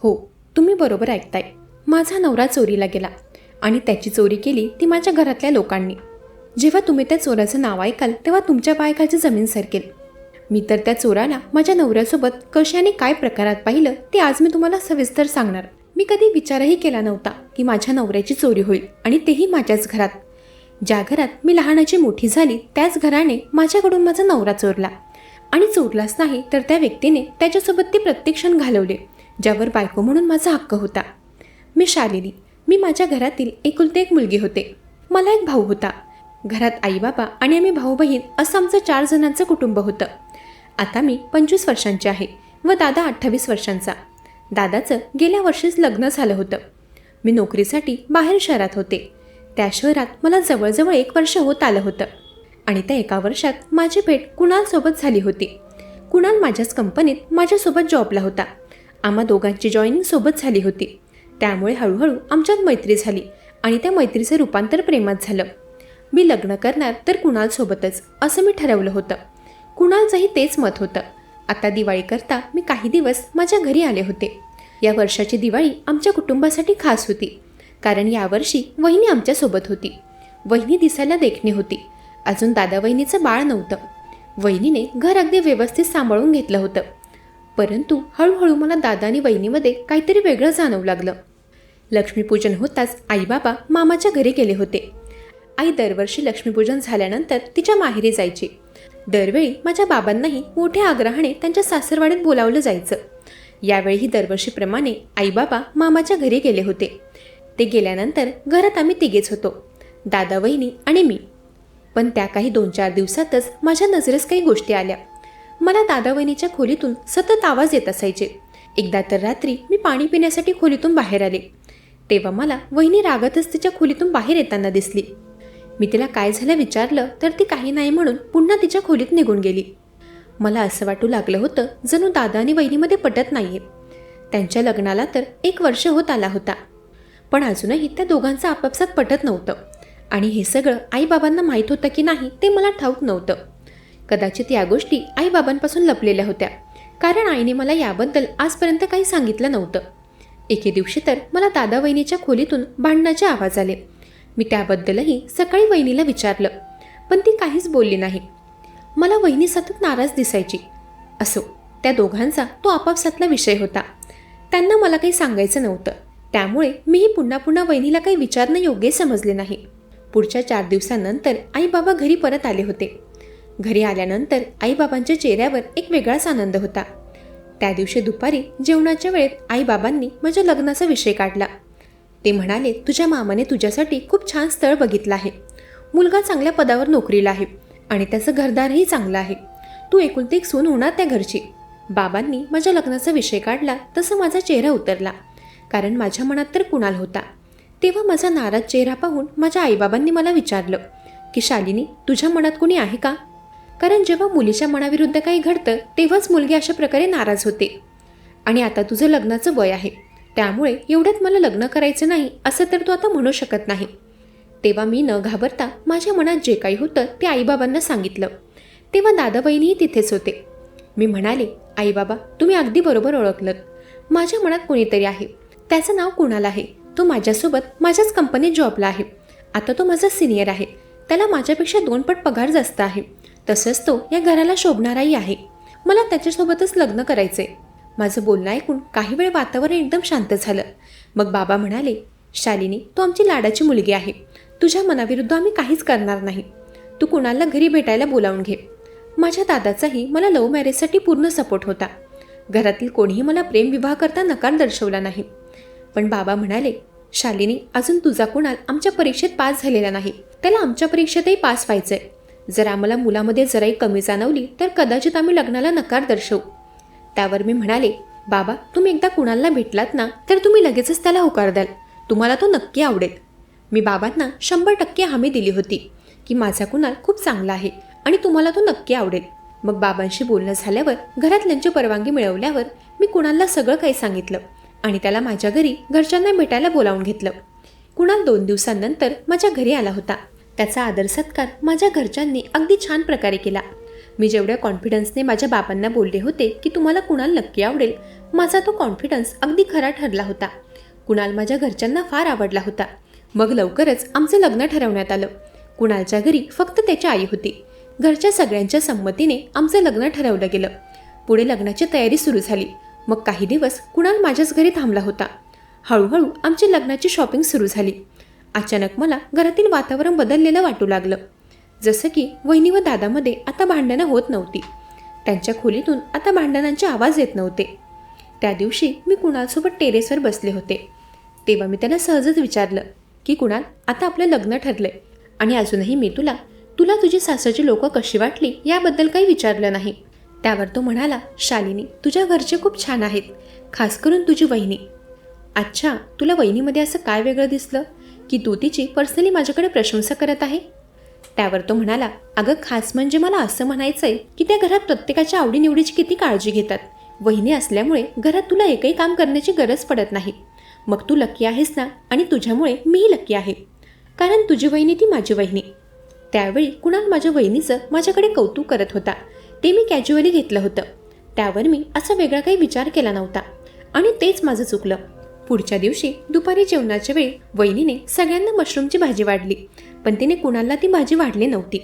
हो, तुम्ही बरोबर ऐकताय. माझा नवरा चोरीला गेला आणि त्याची चोरी केली ती माझ्या घरातल्या लोकांनी. जेव्हा तुम्ही त्या चोराचं नाव ऐकाल तेव्हा तुमच्या पायाखालची जमीन सरकेल. मी तर त्या चोराला माझ्या नवऱ्यासोबत कशी आणि काय प्रकारात पाहिलं ते आज मी तुम्हाला सविस्तर सांगणार. मी कधी विचारही केला नव्हता की माझ्या नवऱ्याची चोरी होईल, आणि तेही माझ्याच घरात. ज्या घरात मी लहानाची मोठी झाली त्याच घराने माझ्याकडून माझा नवरा चोरला. आणि चोरलाच नाही तर त्या व्यक्तीने त्याच्यासोबत ते प्रत्येक क्षण घालवले ज्यावर बायको म्हणून माझा हक्क होता. मी शालिनी. मी माझ्या घरातील एकुलते एक मुलगी होते. मला एक भाऊ होता. घरात आई बाबा आणि आम्ही भाऊ बहीण असं आमचं 4 जणांचं कुटुंब होतं. आता मी 25 वर्षांची आहे व दादा 28 वर्षांचा. दादाचं गेल्या वर्षीच लग्न झालं होतं. मी नोकरीसाठी बाहेर शहरात होते. त्या शहरात मला जवळजवळ 1 वर्ष होत आलं होतं आणि त्या 1 वर्षात माझी भेट कुणालसोबत झाली होती. कुणाल माझ्याच कंपनीत माझ्यासोबत जॉबला होता. आम्हा दोघांची जॉईनिंग सोबत झाली होती. त्यामुळे हळूहळू आमच्यात मैत्री झाली आणि त्या मैत्रीचं रूपांतर प्रेमात झालं. मी लग्न करणार तर कुणालसोबतच असं मी ठरवलं होतं. कुणालचंही तेच मत होतं. आता दिवाळीकरता मी काही दिवस माझ्या घरी आले होते. या वर्षाची दिवाळी आमच्या कुटुंबासाठी खास होती, कारण यावर्षी वहिनी आमच्यासोबत होती. वहिनी दिसायला देखणी होती. अजून दादा वहिनीचं बाळ नव्हतं. वहिनीने घर अगदी व्यवस्थित सांभाळून घेतलं होतं. परंतु हळूहळू मला दादा आणि वहिनीमध्ये काहीतरी वेगळं जाणवू लागलं. लक्ष्मीपूजन होताच आई बाबा मामाच्या घरी गेले होते. आई दरवर्षी लक्ष्मीपूजन झाल्यानंतर तिच्या माहेरी जायची. दरवेळी माझ्या बाबांनाही मोठ्या आग्रहाने त्यांच्या सासरवाडीत बोलावलं जायचं. यावेळीही दरवर्षीप्रमाणे आई बाबा मामाच्या घरी गेले होते. ते गेल्यानंतर घरात आम्ही तिघेच होतो, दादा वहिनी आणि मी. पण त्या काही 2-4 दिवसातच माझ्या नजरेस काही गोष्टी आल्या. मला दादा वहिनीच्या खोलीतून सतत आवाज येत असायचे. एकदा तर रात्री मी पाणी पिण्यासाठी खोलीतून बाहेर आले. तेव्हा मला वहिनी रागातच तिच्या खोलीतून बाहेर येताना दिसली. मी तिला काय झालं विचारलं तर ती काही नाही म्हणून पुन्हा तिच्या खोलीत निघून गेली. मला असं वाटू लागलं होतं जणू दादा आणि वहिनीमध्ये पटत नाहीये. त्यांच्या लग्नाला तर 1 वर्ष होत आला होता, पण अजूनही त्या दोघांचं आपापसात पटत नव्हतं. आणि हे सगळं आईबाबांना माहीत होतं की नाही ते मला ठाऊक नव्हतं. कदाचित या गोष्टी आईबाबांपासून लपलेल्या होत्या, कारण आईने मला याबद्दल आजपर्यंत काही सांगितलं नव्हतं. एके दिवशी तर मला दादा वहिनीच्या खोलीतून भांडणाचे आवाज आले. मी त्याबद्दलही सकाळी वहिनीला विचारलं, पण ती काहीच बोलली नाही. मला वहिनी सतत नाराज दिसायची. असो, त्या दोघांचा तो आपापसातला विषय होता. त्यांना मला काही सांगायचं नव्हतं, त्यामुळे मीही पुन्हा पुन्हा वहिनीला काही विचारणं योग्य समजले नाही. पुढच्या 4 दिवसांनंतर आई बाबा घरी परत आले होते. घरी आल्यानंतर आईबाबांच्या चेहऱ्यावर एक वेगळाच आनंद होता. त्या दिवशी दुपारी जेवणाच्या वेळेत आईबाबांनी माझ्या लग्नाचा विषय काढला. ते म्हणाले, तुझ्या मामाने तुझ्यासाठी खूप छान स्थळ बघितलं आहे. मुलगा चांगल्या पदावर नोकरीला आहे आणि त्याचं घरदारही चांगलं आहे. तू एकुलती एक सून होणार त्या घरची. बाबांनी माझ्या लग्नाचा विषय काढला तसं माझा चेहरा उतरला, कारण माझ्या मनात तर कुणाल होता. तेव्हा माझा नाराज चेहरा पाहून माझ्या आईबाबांनी मला विचारलं की शालिनी, तुझ्या मनात कोणी आहे का? कारण जेव्हा मुलीच्या मनाविरुद्ध काही घडतं तेव्हाच मुलगी अशा प्रकारे नाराज होते. आणि आता तुझं लग्नाचं वय आहे, त्यामुळे एवढ्यात मला लग्न करायचं नाही असं तर तू आता म्हणू शकत नाही. तेव्हा मी न घाबरता माझ्या मनात जे काही होतं ते आईबाबांना सांगितलं. तेव्हा दादा बहिणीही तिथेच होते. मी म्हणाले, आईबाबा, तुम्ही अगदी बरोबर ओळखलत. माझ्या मनात कोणीतरी आहे. त्याचं नाव कुणाल आहे. तो माझ्यासोबत माझ्याच कंपनीत जॉबला आहे. आता तो माझा सिनियर आहे. त्याला माझ्यापेक्षा 2 पट पगार जास्त आहे. तसंच तो या घराला शोभणाराही आहे. मला त्याच्यासोबतच लग्न करायचंय. माझं बोलणं ऐकून काही वेळ वातावरण एकदम शांत झालं. मग बाबा म्हणाले, शालिनी, तू आमची लाडाची मुलगी आहे. तुझ्या मनाविरुद्ध आम्ही काहीच करणार नाही. तू कुणाला घरी भेटायला बोलावून घे. माझ्या दादाचाही मला लव्ह मॅरेजसाठी पूर्ण सपोर्ट होता. घरातील कोणीही मला प्रेमविवाह करता नकार दर्शवला नाही. पण बाबा म्हणाले, शालिनी, अजून तुझा कुणाल आमच्या परीक्षेत पास झालेला नाही. त्याला आमच्या परीक्षेतही पास व्हायचंय. जर आम्हाला मुलामध्ये जराही कमी जाणवली तर कदाचित आम्ही लग्नाला नकार दर्शवू. त्यावर मी म्हणाले, बाबा, तुम्ही एकदा कुणालला भेटलात ना तर तुम्ही लगेचच त्याला होकार द्याल. तुम्हाला तो नक्की आवडेल. मी बाबांना 100% हमी दिली होती की माझा कुणाल खूप चांगला आहे आणि तुम्हाला तो नक्की आवडेल. मग बाबांशी बोलणं झाल्यावर, घरातल्यांची परवानगी मिळवल्यावर मी कुणालला सगळं काही सांगितलं आणि त्याला माझ्या घरी घरच्यांना भेटायला बोलावून घेतलं. कुणाल 2 दिवसांनंतर माझ्या घरी आला होता. त्याचा आदर सत्कार माझ्या घरच्यांनी अगदी छान प्रकारे केला. मी जेवढ्या कॉन्फिडन्सने माझ्या बाबांना बोलले होते की तुम्हाला कुणाल नक्की आवडेल, माझा तो कॉन्फिडन्स अगदी खरा ठरला होता. कुणाल माझ्या घरच्यांना फार आवडला होता. मग लवकरच आमचं लग्न ठरवण्यात आलं. कुणालच्या घरी फक्त त्याची आई होती. घरच्या सगळ्यांच्या संमतीने आमचं लग्न ठरवलं गेलं. पुढे लग्नाची तयारी सुरू झाली. मग काही दिवस कुणाल माझ्याच घरी थांबला होता. हळूहळू आमची लग्नाची शॉपिंग सुरू झाली. अचानक मला घरातील वातावरण बदललेलं वाटू लागलं. जसं की वहिनी व दादामध्ये आता भांडणं होत नव्हती. त्यांच्या खोलीतून आता भांडणांचे आवाज येत नव्हते. त्या दिवशी मी कुणालसोबत टेरेसवर बसले होते. तेव्हा मी त्याला सहजच विचारलं की कुणाल, आता आपलं लग्न ठरलंय आणि अजूनही मी तुला तुझी सासरची लोकं कशी वाटली याबद्दल काही विचारलं नाही. त्यावर तो म्हणाला, शालिनी, तुझ्या घरचे खूप छान आहेत, खास करून तुझी वहिनी. अच्छा, तुला वहिनीमध्ये असं काय वेगळं दिसलं की तू तिची पर्सनली माझ्याकडे प्रशंसा करत आहे? त्यावर तो म्हणाला, अगं खास म्हणजे मला असं म्हणायचं आहे की त्या घरात प्रत्येकाच्या आवडीनिवडीची किती काळजी घेतात. वहिनी असल्यामुळे घरात तुला एकही काम करण्याची गरज पडत नाही. मग तू लकी आहेस ना, आणि तुझ्यामुळे मीही लकी आहे, कारण तुझी वहिनी ती माझी वहिनी. त्यावेळी कुणाल माझ्या वहिनीचं माझ्याकडे कौतुक करत होता. ते मी कॅज्युअली घेतलं होतं. त्यावर मी असा वेगळा काही विचार केला नव्हता आणि तेच माझं चुकलं. पुढच्या दिवशी दुपारी जेवणाच्या वेळी वहिनीने सगळ्यांना मशरूमची भाजी वाढली, पण तिने कुणालला ती भाजी वाढली नव्हती.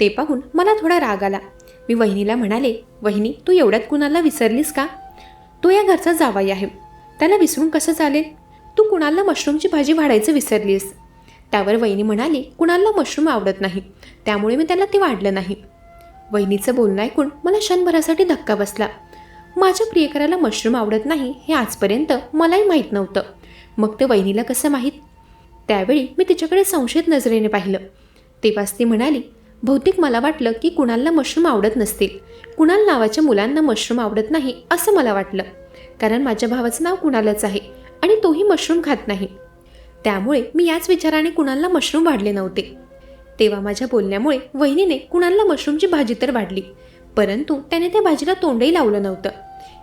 ते पाहून मला थोडा राग आला. मी वहिनीला म्हणाले, वहिनी, तू एवढ्यात कुणालला विसरलीस का? तो या घरचा जावाई आहे, त्याला विसरून कसं चालेल? तू कुणालला मशरूमची भाजी वाढायचं विसरलीस. त्यावर वहिनी म्हणाली, कुणालला मशरूम आवडत नाही, त्यामुळे मी त्याला ते वाढलं नाही. वहिनीचं बोलणं ऐकून मला क्षणभरासाठी धक्का बसला. माझ्या प्रियकराला मशरूम आवडत नाही हे आजपर्यंत मलाही माहीत नव्हतं. मग ते वहिनीला कसं माहीत? त्यावेळी मी तिच्याकडे संशयित नजरेने पाहिलं. तेव्हाच ती म्हणाली, बहुतेक मला वाटलं की कुणालला मशरूम आवडत नसतील. कुणाल नावाच्या मुलांना मशरूम आवडत नाही असं मला वाटलं, कारण माझ्या भावाचं नाव कुणालच आहे आणि तोही मशरूम खात नाही. त्यामुळे मी याच विचाराने कुणालला मशरूम वाढले नव्हते. तेव्हा माझ्या बोलण्यामुळे वहिनीने कुणालला मशरूमची भाजी तर वाढली, परंतु त्याने त्या भाजीला तोंडही लावलं नव्हतं.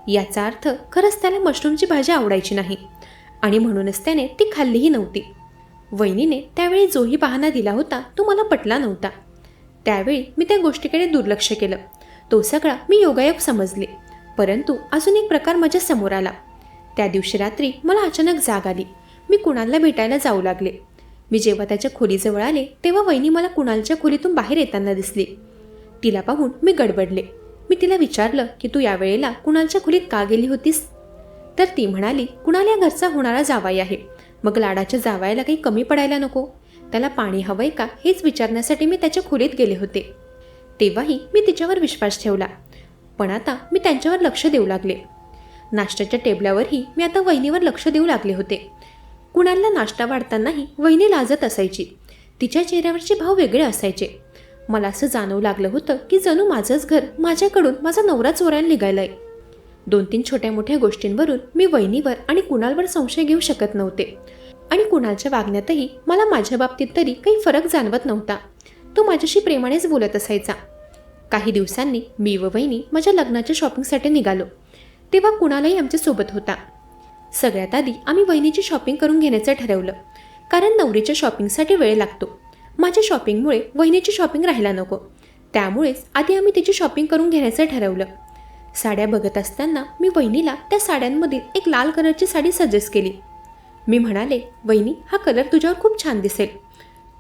याचा अर्थ खरंच त्याला मशरूमची भाजी आवडायची नाही आणि म्हणूनच त्याने ती खाल्लीही नव्हती. वहिनीने त्यावेळी जोही बहाणा दिला होता तो मला पटला नव्हता. त्यावेळी मी त्या गोष्टीकडे दुर्लक्ष केलं. तो सगळा मी योगायोग समजले. परंतु अजून एक प्रकार माझ्या समोर आला. त्या दिवशी रात्री मला अचानक जाग आली. मी कुणालला भेटायला जाऊ लागले. मी जेव्हा त्याच्या खोलीजवळ आले तेव्हा वहिनी मला कुणालच्या खोलीतून बाहेर येताना दिसली. तिला पाहून मी गडबडले. मी तिला विचारलं की तू यावेळेला कुणालच्या खोलीत का गेली होतीस? तर ती म्हणाली, कुणाल या घरचा होणारा जावाई आहे, मग लाडाच्या जावायला काही कमी पडायला नको. त्याला पाणी हवंय का हेच विचारण्यासाठी मी त्याच्या खोलीत गेले होते. तेव्हाही मी तिच्यावर विश्वास ठेवला, पण आता मी त्यांच्यावर लक्ष देऊ लागले. नाश्त्याच्या टेबलावरही मी आता वहिनीवर लक्ष देऊ लागले होते. कुणालला नाश्ता वाढतानाही वहिनी लाजत असायची. तिच्या चेहऱ्यावरचे भाव वेगळे असायचे. मला असं जाणवू लागलं होतं की जणू माझंच घर माझ्याकडून माझा नवरा चोरायला निघालाय. 2-3 छोट्या मोठ्या गोष्टींवरून मी वहिनीवर आणि कुणालवर संशय घेऊ शकत नव्हते आणि कुणालच्या वागण्यातही मला माझ्या बाबतीत तरी काही फरक जाणवत नव्हता. तो माझ्याशी प्रेमानेच बोलत असायचा. काही दिवसांनी मी व वहिनी माझ्या लग्नाच्या शॉपिंगसाठी निघालो. तेव्हा कुणालही आमच्यासोबत होता. सगळ्यात आधी आम्ही वहिनीची शॉपिंग करून घेण्याचं ठरवलं, कारण नवरीच्या शॉपिंगसाठी वेळ लागतो. माझ्या शॉपिंगमुळे वहिनीची शॉपिंग राहायला नको, त्यामुळेच आधी आम्ही तिची शॉपिंग करून घेण्याचं ठरवलं. साड्या बघत असताना मी वहिनीला त्या साड्यांमधील एक लाल कलरची साडी सजेस्ट केली. मी म्हणाले, वहिनी, हा कलर तुझ्यावर खूप छान दिसेल.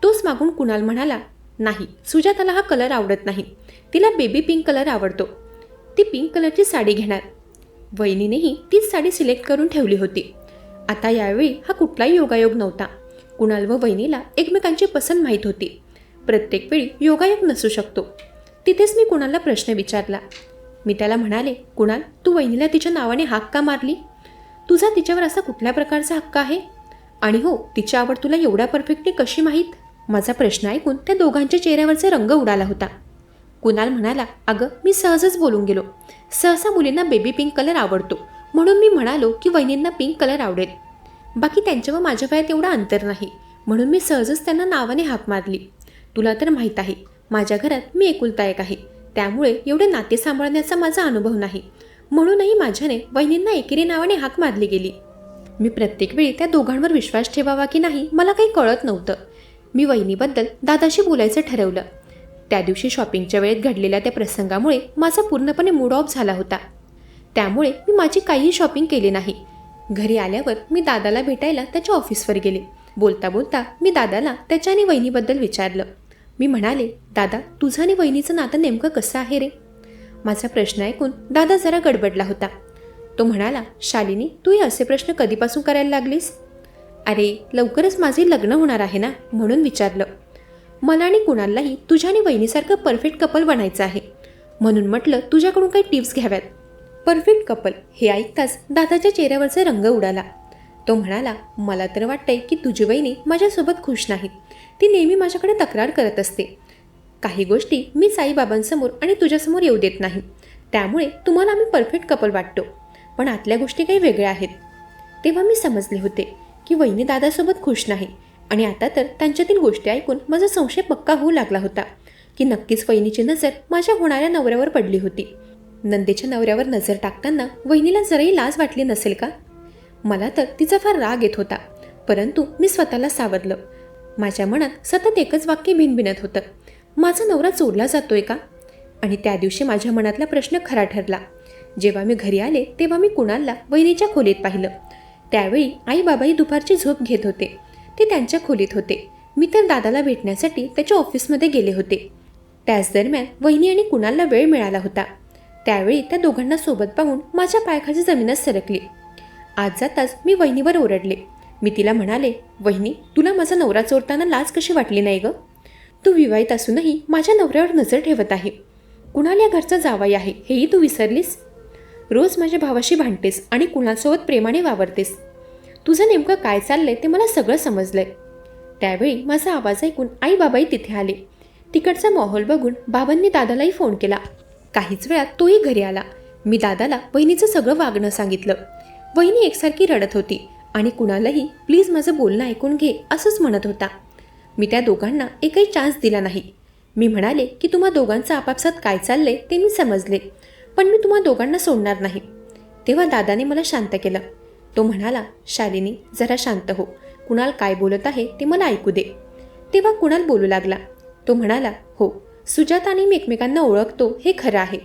तोच मागून कुणाल म्हणाला, नाही, सुजाताला हा कलर आवडत नाही, तिला बेबी पिंक कलर आवडतो, ती पिंक कलरची साडी घेणार. वहिनीनेही तीच साडी सिलेक्ट करून ठेवली होती. आता यावेळी हा कुठलाही योगायोग नव्हता. कुणाल व वहिनीला एकमेकांची पसंत माहीत होती. प्रत्येक वेळी योगायोग नसू शकतो. तिथेच मी कुणालला प्रश्न विचारला. मी त्याला म्हणाले, कुणाल, तू वहिनीला तिच्या नावाने हाक का मारली? तुझा तिच्यावर असा कुठल्या प्रकारचा हक्क आहे? आणि हो, तिची आवड तुला एवढ्या परफेक्टली कशी माहीत? माझा प्रश्न ऐकून त्या दोघांच्या चेहऱ्यावरचा रंग उडाला होता. कुणाल म्हणाला, अगं, मी सहजच बोलून गेलो. सहसा मुलींना बेबी पिंक कलर आवडतो, म्हणून मी म्हणालो की वहिनींना पिंक कलर आवडेल. बाकी त्यांच्या व माझ्या वयात एवढं अंतर नाही, म्हणून मी सहजच त्यांना नावाने हाक मारली. तुला तर माहीत आहे, माझ्या घरात मी एकुलता एक आहे, त्यामुळे एवढे नाते सांभाळण्याचा माझा अनुभव नाही, म्हणूनही माझ्याने वहिनींना एकेरी नावाने हाक मारली गेली. मी प्रत्येक वेळी त्या दोघांवर विश्वास ठेवावा की नाही मला काही कळत नव्हतं. मी वहिनीबद्दल दादाशी बोलायचं ठरवलं. त्या दिवशी शॉपिंगच्या वेळेत घडलेल्या त्या प्रसंगामुळे माझा पूर्णपणे मूड ऑफ झाला होता. त्यामुळे मी माझी काहीही शॉपिंग केली नाही. घरी आल्यावर मी दादाला भेटायला त्याच्या ऑफिसवर गेले. बोलता बोलता मी दादाला त्याच्या आणि वहिनीबद्दल विचारलं. मी म्हणाले, दादा, तुझं आणि वहिनीचं नातं नेमकं कसं आहे रे? माझा प्रश्न ऐकून दादा जरा गडबडला होता. तो म्हणाला, शालिनी, तू हे असे प्रश्न कधीपासून करायला लागलीस? अरे, लवकरच माझे लग्न होणार आहे ना, म्हणून विचारलं. मला आणि कुणालाही तुझ्या आणि वहिनीसारखं परफेक्ट कपल बनायचं आहे, म्हणून म्हटलं तुझ्याकडून काही टिप्स घ्याव्यात. परफेक्ट कपल हे ऐकताच दादाच्या चेहऱ्यावरचा रंग उडाला. तो म्हणाला, मला तर वाटतंय की तुझी वहिनी माझ्यासोबत खुश नाही. ती नेहमी माझ्याकडे तक्रार करत असते. काही गोष्टी मी साईबाबांसमोर आणि तुझ्यासमोर येऊ देत नाही. त्यामुळे तुम्हाला आम्ही परफेक्ट कपल वाटतो, पण आतल्या गोष्टी काही वेगळ्या आहेत. तेव्हा मी समजले होते की वहिनी दादासोबत खुश नाही. आणि आता तर त्यांच्यातील गोष्टी ऐकून माझा संशय पक्का होऊ लागला होता की नक्कीच वहिनीची नजर माझ्या होणाऱ्या नवऱ्यावर पडली होती. नंदेच्या नवऱ्यावर नजर टाकताना वहिनीला जराही लाज वाटली नसेल का? मला तर तिचा फार राग येत होता, परंतु मी स्वतःला सावरलं. माझ्या मनात सतत एकच वाक्य भिनभिनत होतं, माझा नवरा चोरला जातोय का? आणि त्या दिवशी माझ्या मनातला प्रश्न खरा ठरला. जेव्हा मी घरी आले तेव्हा मी कुणालला वहिनीच्या खोलीत पाहिलं. त्यावेळी आई बाबाही दुपारची झोप घेत होते. ते त्यांच्या खोलीत होते. मी तर दादाला भेटण्यासाठी त्याच्या ऑफिसमध्ये गेले होते. त्याच दरम्यान वहिनी आणि कुणालला वेळ मिळाला होता. त्यावेळी त्या दोघांना सोबत पाहून माझ्या पायाखाली जमीनच सरकली. आज जाताच मी वहिनीवर ओरडले. मी तिला म्हणाले, वहिनी, तुला माझा नवरा चोरताना लाज कशी वाटली नाही ग? तू विवाहित असूनही माझ्या नवऱ्यावर नजर ठेवत आहे. कुणाल या घरचा जावई आहे हेही तू विसरलीस. रोज माझ्या भावाशी भांडतेस आणि कुणालसोबत प्रेमाने वावरतेस. तुझं नेमकं काय चाललंय ते मला सगळं समजलंय. त्यावेळी माझा आवाज ऐकून आई बाबाही तिथे आले. तिकडचा माहोल बघून बाबांनी दादालाही फोन केला. काहीच वेळात तोही घरी आला. मी दादाला वहिनीचं सगळं वागणं सांगितलं. वहिनी एकसारखी रडत होती आणि कुणालाही प्लीज माझं बोलणं ऐकून घे असंच म्हणत होता. मी त्या दोघांना एकही चान्स दिला नाही. मी म्हणाले की तुम्हा दोघांचं आपापसात काय चाललंय ते मी समजले, पण मी तुम्हा दोघांना सोडणार नाही. तेव्हा दादाने मला शांत केलं. तो म्हणाला, शालिनी, जरा शांत हो. कुणाल काय बोलत आहे ते मला ऐकू दे. तेव्हा कुणाल बोलू लागला. तो म्हणाला, हो, सुजाता आणि मी एकमेकांना ओळखतो हे खरं आहे.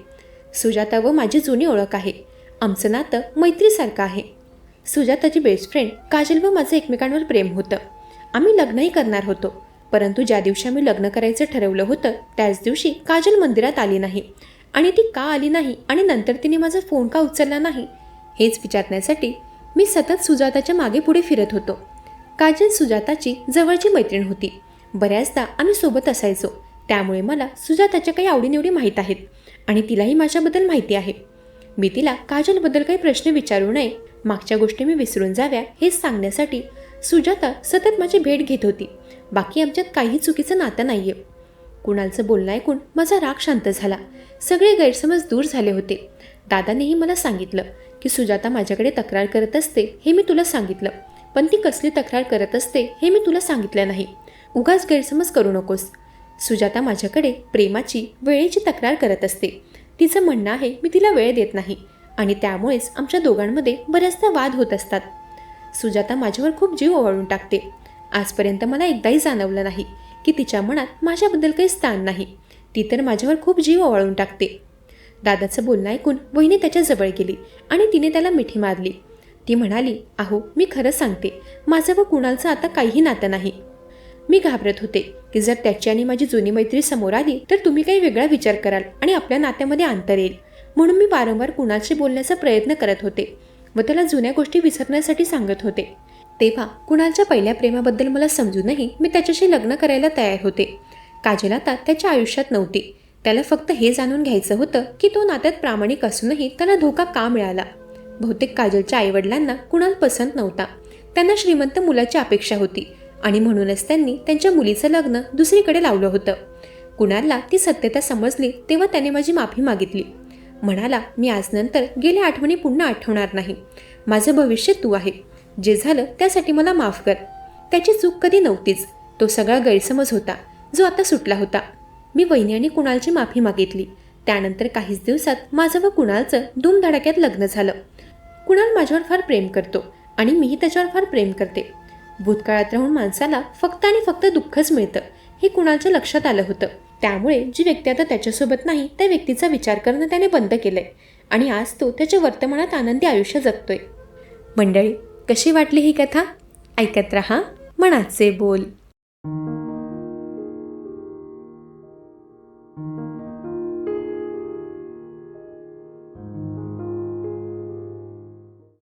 सुजाता व माझी जुनी ओळख आहे. आमचं नातं मैत्रीसारखं आहे. सुजाताची बेस्ट फ्रेंड काजल व माझं एकमेकांवर प्रेम होतं. आम्ही लग्नही करणार होतो, परंतु ज्या दिवशी आम्ही लग्न करायचं ठरवलं होतं त्याच दिवशी काजल मंदिरात आली नाही. आणि ती का आली नाही आणि नंतर तिने माझा फोन का उचलला नाही हेच विचारण्यासाठी मी सतत सुजाताच्या मागे पुढे फिरत होतो. काजल सुजाताची जवळची मैत्रीण होती. बऱ्याचदा आम्ही सोबत असायचो. त्यामुळे मला सुजाताच्या काही आवडीनिवडी माहीत आहेत आणि तिलाही माझ्याबद्दल माहिती आहे. मी तिला काजलबद्दल काही प्रश्न विचारू नये, मागच्या गोष्टी मी विसरून जाव्या हेच सांगण्यासाठी सुजाता सतत माझी भेट घेत होती. बाकी आमच्यात काही चुकीचं नातं नाही आहे. कुणालचं बोलणं ऐकून माझा राग शांत झाला. सगळे गैरसमज दूर झाले होते. दादानेही मला सांगितलं की सुजाता माझ्याकडे तक्रार करत असते हे मी तुला सांगितलं, पण ती कसली तक्रार करत असते हे मी तुला सांगितलं नाही. उगाच गैरसमज करू नकोस. सुजाता माझ्याकडे प्रेमाची, वेळेची तक्रार करत असते. तिचं म्हणणं आहे मी तिला वेळ देत नाही आणि त्यामुळेच आमच्या दोघांमध्ये बऱ्याचदा वाद होत असतात. सुजाता माझ्यावर खूप जीव ओवाळून टाकते. आजपर्यंत मला एकदाही जाणवलं नाही की तिच्या मनात माझ्याबद्दल काही स्थान नाही. ती तर माझ्यावर खूप जीव ओवाळून टाकते. दादाचं बोलणं ऐकून वहिनी त्याच्या जवळ गेली आणि तिने त्याला मिठी मारली. ती म्हणाली, अहो, मी खरं सांगते, माझं व कुणालचं आता काहीही नातं नाही. मी घाबरत होते की जर त्याची आणि माझी जुनी मैत्री समोर आली तर तुम्ही काही वेगळा विचार कराल आणि आपल्या नात्यामध्ये अंतर येईल. म्हणून मी वारंवार कुणालशी बोलण्याचा प्रयत्न करत होते व त्याला जुन्या गोष्टी विसरण्यासाठी सांगत होते. तेव्हा कुणालच्या पहिल्या प्रेमाबद्दल मला समजूनही मी त्याच्याशी लग्न करायला तयार होते. काजल आता त्याच्या आयुष्यात नव्हती. त्याला फक्त हे जाणून घ्यायचं होतं की तो नात्यात प्रामाणिक असूनही त्याला धोका का मिळाला. बहुतेक काजलच्या आईवडिलांना कुणाल पसंत नव्हता. त्यांना श्रीमंत मुलाची अपेक्षा होती आणि म्हणूनच त्यांनी त्यांच्या मुलीचं लग्न दुसरीकडे लावलं होतं. कुणालला ती सत्यता समजली तेव्हा त्याने माझी माफी मागितली. म्हणाला, मी आजनंतर गेल्या आठवणी पुन्हा आठवणार नाही. माझं भविष्य तू आहे. जे झालं त्यासाठी मला माफ कर. त्याची चूक कधी नव्हतीच. तो सगळा गैरसमज होता जो आता सुटला होता. मी वहिनी आणि कुणालची माफी मागितली. त्यानंतर काहीच दिवसात माझं व कुणालचं धूमधडाक्यात लग्न झालं. कुणाल माझ्यावर फार प्रेम करतो आणि मीही त्याच्यावर फार प्रेम करते. भूतकाळात राहून माणसाला फक्त आणि फक्त दुःखच मिळतं हे कुणालच्या लक्षात आलं होतं. त्यामुळे जी व्यक्ती आता त्याच्यासोबत नाही त्या व्यक्तीचा विचार करणं त्याने बंद केलंय आणि आज तो त्याच्या वर्तमानात आनंदी आयुष्य जगतोय. मंडळी, कशी वाटली ही कथा? ऐकत रहा मनाचे बोल.